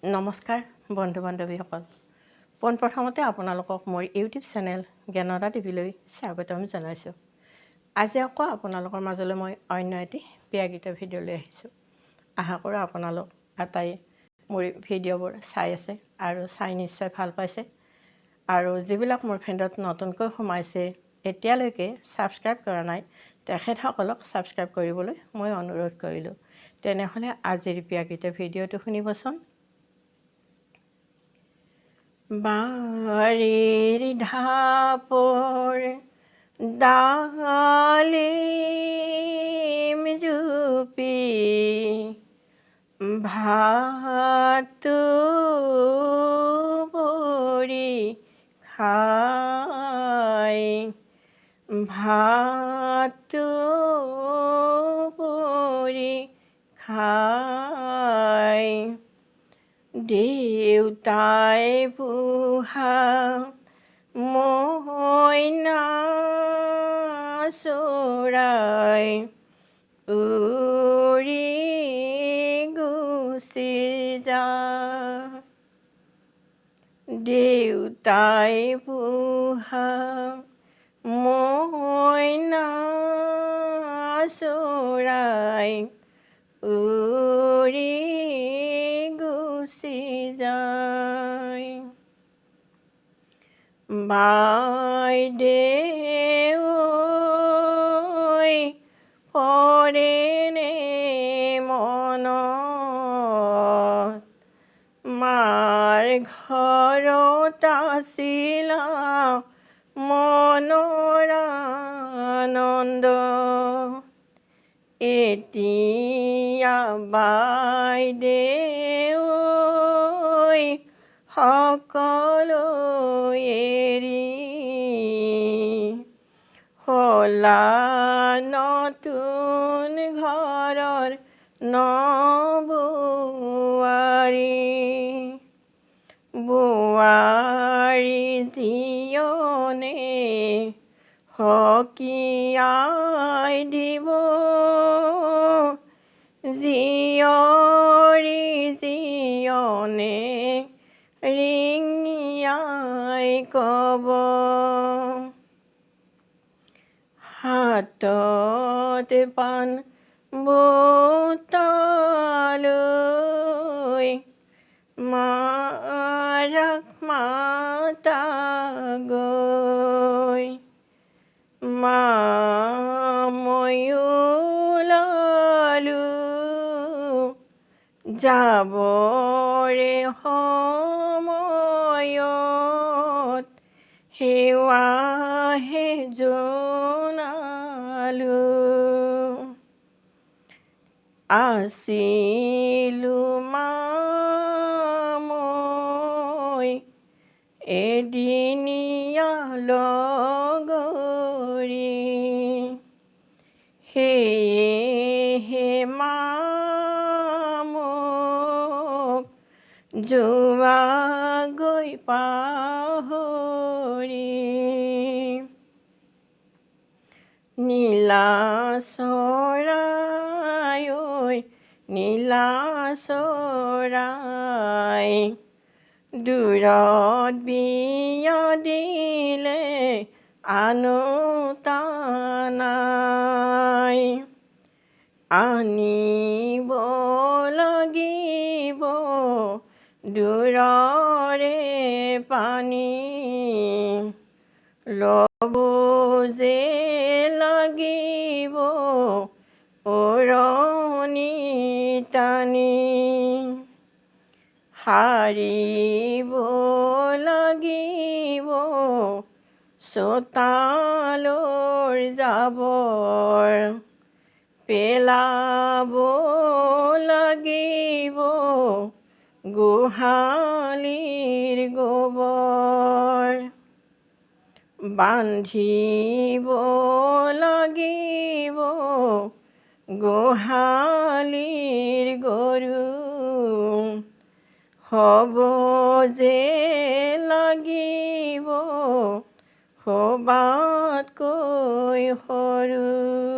নমস্কাৰ বন্ধু বান্ধৱীসকল পোনপ্ৰথমতে আপোনালোকক মোৰ ইউটিউব চেনেল জ্ঞানৰা টিভিলৈ স্বাগতম জনাইছোঁ। আজি আকৌ আপোনালোকৰ মাজলৈ মই অন্য এটি বিয়া গীতৰ ভিডিঅ' লৈ আহিছোঁ। আশা কৰোঁ আপোনালোক আটাই মোৰ ভিডিঅ'বোৰ চাই আছে আৰু চাই নিশ্চয় ভাল পাইছে। আৰু যিবিলাক মোৰ ফ্ৰেণ্ডত নতুনকৈ সোমাইছে এতিয়ালৈকে ছাবস্ক্ৰাইব কৰা নাই তেখেতসকলক ছাবস্ক্ৰাইব কৰিবলৈ মই অনুৰোধ কৰিলোঁ। তেনেহ'লে আজিৰ বিয়া গীতৰ ভিডিঅ'টো শুনিবচোন। বাৰীৰ ঢাপৰ ডালিম জুপি ভাতটো বৰি খাই ভাতটো বৰি খাই দেউতাই পোহা মইনা চৰাই উৰি গুচি যায়। দেউতাই পোহা মইনা চৰাই উৰি গুচি যায়। বাইদেউ পৰেনে মনত মাৰ ঘৰত আছিলা মনৰ আনন্দ। এতিয়া বাইদেউ সকলো এৰি হলা নতুন ঘৰৰ নবোৱাৰী। বোৱাৰী জীয়নে সকীয়াই দিব জীয়ৰী জীয়নে ৰিঙিয়াই কব। হাতত পাণ বুটালৈ মাৰাক মাতা গৈ মা ময়ো ললো যাবৰে সময়ত সেৱাহে জনালো। আছিলো মা মই এদিনীয়া লগৰী সেয়েহে মা মোক যোৱা গৈ পাহৰি। নীলা চৰাই ঐ নীলা চৰাই দূৰত বিয়া দিলে আনোতা নাই। আনিব লাগিব দূৰৰে পানী ল'ব যে লাগিব ওৰণি টানি। সাৰিব লাগিব চোতালৰ জাবৰ পেলাব লাগিব গোহালিৰ গোবৰ। বান্ধিব লাগিব গোহালিৰ গৰু হ'ব যে লাগিব সবাতকৈ সৰু।